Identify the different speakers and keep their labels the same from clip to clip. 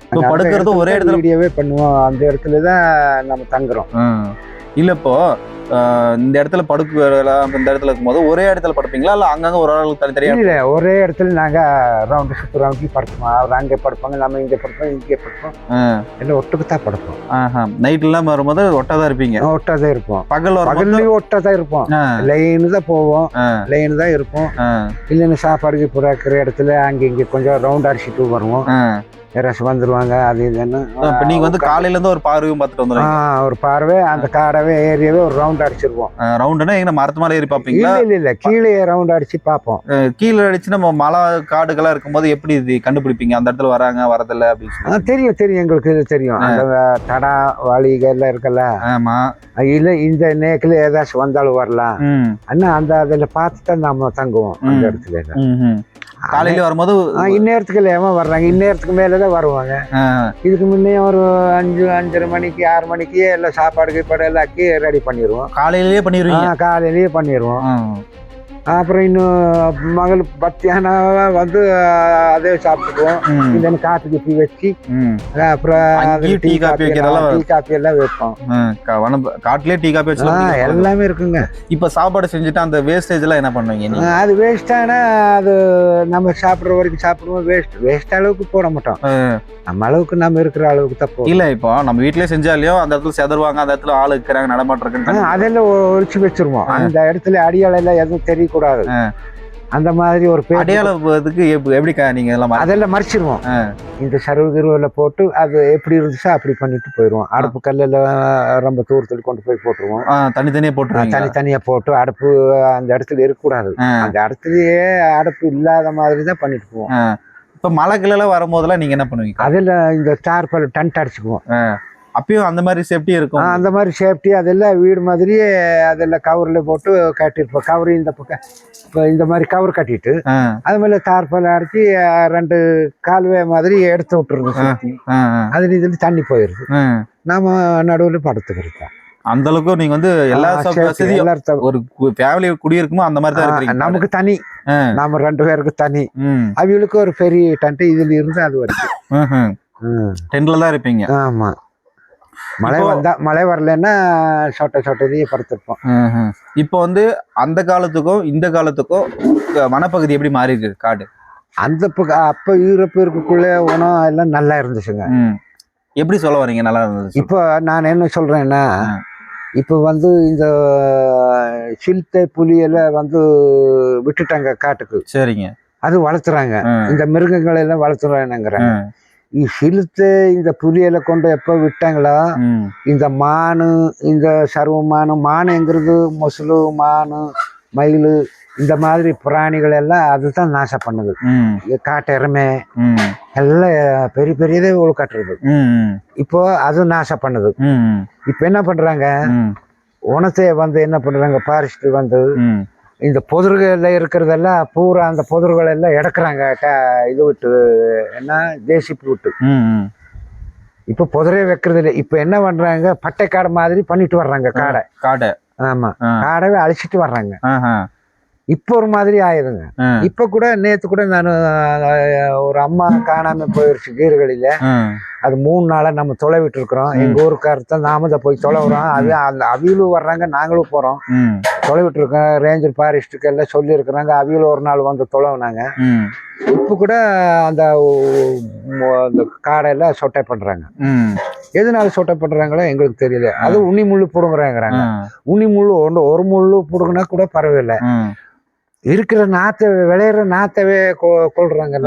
Speaker 1: இப்போ படுக்கிறது ஒரே இடத்துல
Speaker 2: வீடியோவே பண்ணுவோம். அந்த இடத்துல தான் நம்ம தங்குறோம்.
Speaker 1: இல்ல இப்போ இந்த இடத்துல படுக்கலாம், இந்த இடத்துல இருக்கும்போது ஒரே இடத்துல படுப்பீங்களா இல்ல அங்கங்க ஒரு ஆளுக்கு தனித்தனியா?
Speaker 2: இல்ல ஒரே இடத்துல நாங்க ரவுண்டு சுத்து ரவுண்ட்லி படுப்போம். அவர் அங்கே படுப்பாங்க, நம்ம இங்கே படுப்போம், இங்கே படுப்போம். எல்லாம் ஒட்டுக்குத்தான் படுப்போம்.
Speaker 1: நைட் எல்லாம் வரும்போது ஒட்டாதான் இருப்பீங்க?
Speaker 2: ஒட்டாதான் இருப்போம்.
Speaker 1: பகல்லையும்
Speaker 2: ஒட்டாதான் இருப்போம். லைனு தான் போவோம், லைனு தான் இருப்போம். இல்லைன்னு சாப்பாடுக்கு புறாக்குற இடத்துல அங்கே இங்கே கொஞ்சம் ரவுண்ட் அடிச்சுட்டு வருவோம். யாராச்சும் வந்துருவாங்க, அது இதுன்னு.
Speaker 1: இப்ப நீங்க வந்து காலையில இருந்து ஒரு பார்வையும் பார்த்துட்டு வந்துருவீங்க?
Speaker 2: ஒரு பார்வை, அந்த காடவே ஏரியாவே ஒரு ரவுண்ட் அடிச்சிருவோம்.
Speaker 1: ரவுண்டுனா எங்க மரத்து மேல ஏறி பாப்பீங்களா?
Speaker 2: இல்ல கீழே ரவுண்ட் அடிச்சு பார்ப்போம்.
Speaker 1: கீழே அடிச்சு நம்ம மலை காடுகளா இருக்கும்போது எப்படி இது கண்டுபிடிப்பீங்க அந்த இடத்துல வராங்க வரதில்ல அப்படின்னு?
Speaker 2: தெரியும் எங்களுக்கு இது தெரியும். அந்த தடா வாளிகள்லாம் இருக்கல.
Speaker 1: ஆமா.
Speaker 2: இல்ல இந்த நேக்கில் ஏதாச்சும் வந்தாலும் வரலாம் அண்ணா, அந்த அதில் பார்த்து தான் நம்ம தங்குவோம் அந்த இடத்துல.
Speaker 1: காலையில வரும்போது
Speaker 2: இந்நேரத்துக்கு ஏமா வர்றாங்க, இந்நேரத்துக்கு மேலதான் வருவாங்க. இதுக்கு முன்னே ஒரு 5:30 மணிக்கு 6 மணிக்கு எல்லாம் சாப்பாடு கீப்பாடு எல்லாம் ஆக்கி ரெடி பண்ணிடுவோம்.
Speaker 1: காலையிலேயே பண்ணிடுவோம்.
Speaker 2: காலையிலேயே பண்ணிடுவோம். அப்புறம் இன்னும் மகள் பத்தியான வந்து அதே சாப்பிட்டுக்குவோம். இந்த காப்பி கீப்பி வச்சு அப்புறம் டீ காப்பி எல்லாம் வைப்போம்.
Speaker 1: காட்டுலயே டீ காப்பி வச்சு
Speaker 2: எல்லாமே இருக்குங்க.
Speaker 1: இப்ப சாப்பாடு செஞ்சுட்டு அந்த வேஸ்டேஜ் எல்லாம் என்ன பண்ணுவீங்க?
Speaker 2: அது வேஸ்டானா அது நம்ம சாப்பிடுற வரைக்கும் சாப்பிடுவோம். வேஸ்ட் அளவுக்கு போட மாட்டோம். நம்ம அளவுக்கு நம்ம இருக்கிற அளவுக்கு தான்.
Speaker 1: இல்ல இப்போ நம்ம வீட்லயே செஞ்சாலையும் அந்த இடத்துல செதறுவாங்க, அந்த இடத்துல ஆளு இருக்கிறாங்க, நடமாட்டிருக்காங்க,
Speaker 2: அதெல்லாம் ஒழிச்சு வச்சிருவோம். அந்த இடத்துல அடியாளம் எல்லாம் எதுவும் தெரியக்கூடாது. அந்த மாதிரி ஒரு
Speaker 1: அடையாளத்துக்கு எப்படி நீங்க
Speaker 2: அதெல்லாம் மறைச்சிருவோம். இந்த சர்வகிருவில போட்டு அது எப்படி இருந்துச்சோ அப்படி பண்ணிட்டு போயிடுவோம். அடுப்பு கல்லில் ரொம்ப தூரத்துல கொண்டு போய் போட்டுருவோம்.
Speaker 1: தனித்தனியா போட்டுருவோம்.
Speaker 2: தனித்தனியா போட்டு அடுப்பு அந்த இடத்துல இருக்கக்கூடாது. அந்த இடத்துலயே அடுப்பு இல்லாத மாதிரி தான் பண்ணிட்டு போவோம்.
Speaker 1: இப்ப மலைக்கெல்லாம் வரும்போதெல்லாம் நீங்க என்ன பண்ணுவீங்க?
Speaker 2: அதுல இந்த டார்பல் டென்ட் அடிச்சுக்குவோம்.
Speaker 1: அப்பயும் அந்த மாதிரி சேஃப்டி இருக்கும்?
Speaker 2: அந்த மாதிரி சேஃப்டி அதெல்லாம் வீடு மாதிரியே அதெல்லாம் கவர்ல போட்டு கட்டிருப்போம். கவர் இந்த பக்கம் இப்போ இந்த மாதிரி கவர் கட்டிட்டு அது மேல டார்பல் அடிச்சு 2 கால்வே மாதிரி எடுத்து விட்டுருது. அதுல இதுல தண்ணி போயிருது. நாம நடுவில் படுத்துக்கிறோம்.
Speaker 1: அந்த அளவுக்கு நீங்க வந்து எல்லா வசதியும் ஒரு ஃபேமிலி குடியிருக்குமோ அந்த மாதிரி தான் இருக்கீங்க.
Speaker 2: நமக்கு தனி, நாம 2 பேருக்கு தனி, அவங்களுக்கு ஒரு பெரிய டென்ட் இதுல இருந்து அது வரைக்கும்
Speaker 1: டென்ட்ல தான் இருப்பீங்க.
Speaker 2: ஆமா. மழை வரலன்னா சொட்டையே படுத்திருப்போம்.
Speaker 1: இப்போ வந்து அந்த காலத்துக்கும் இந்த காலத்துக்கும் வனப்பகுதி எப்படி மாறி இருக்கு காடு?
Speaker 2: அந்த அப்ப யூரோப்பு இருக்கக்குள்ள உணவு எல்லாம் நல்லா இருந்துச்சுங்க.
Speaker 1: எப்படி சொல்ல வரீங்க நல்லா இருந்தது?
Speaker 2: இப்போ நான் என்ன சொல்றேன்னா, இப்போ வந்து இந்த சிறுத்தை புலியெல்லாம் வந்து விட்டுட்டாங்க காட்டுக்கு.
Speaker 1: சரிங்க.
Speaker 2: அது வளர்த்துறாங்க. இந்த மிருகங்களை எல்லாம் வளர்த்துறாங்கிறாங்க. சிறுத்தை இந்த புலியலை கொண்டு எப்போ விட்டாங்களோ இந்த மானு, இந்த மானுங்கிறது மொசலு, மானு, மயில், இந்த மாதிரி பிராணிகள் எல்லாம் அதுதான் நாசம் பண்ணுது. காட்டு எருமை எல்லாம் பெரிய பெரியதே உள்காட்டுறது. இப்போ அது நாசம் பண்ணுது. இப்ப என்ன பண்றாங்க, உணத்தை வந்து என்ன பண்றாங்க, ஃபாரஸ்ட் வந்து இந்த புதர்கள்ல இருக்கிறதெல்லாம் பூரா அந்த புதர்கள் எல்லாம் எடுக்கிறாங்க. இது விட்டு என்ன ஜேசிபி விட்டு இப்ப புதரே வைக்கிறது இல்லை. இப்ப என்ன பண்றாங்க, பட்டைக்காடு மாதிரி பண்ணிட்டு வர்றாங்க. காடை ஆமா, காடவே அழிச்சிட்டு வர்றாங்க. இப்ப ஒரு மாதிரி ஆயிருங்க. இப்ப கூட நேத்து கூட நான் ஒரு அம்மா காணாம போயிருச்சு கீர்களில. அது 3 நாளா நம்ம தொலைவிட்டு இருக்கிறோம். எங்க ஊருக்காரத்தான் நாம தான் போய் தொலைவுறோம். அது அந்த அவியலும் வர்றாங்க, நாங்களும் போறோம். தொலைவிட்டு இருக்கோம். ரேஞ்சர் ஃபாரஸ்ட்டுக்கு எல்லாம் சொல்லி இருக்கிறாங்க. அவியலும் ஒரு நாள் வந்து தொலைவுனாங்க. இப்ப கூட அந்த காடையெல்லாம் சொட்டை பண்றாங்க. எதனால சொட்டை பண்றாங்களோ எங்களுக்கு தெரியல. அது உண்ணி முள்ளு புடுங்குறாங்கிறாங்க. உண்ணி முள்ளு ஒரு முள்ளு புடுங்கினா கூட பரவாயில்ல. இருக்கிற நாத்தை விளையிற நாத்தவே கொள்றாங்க.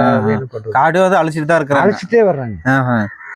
Speaker 1: காடு வந்து அழிச்சிட்டு தான் இருக்காங்க,
Speaker 2: அழிச்சிட்டே வர்றாங்க.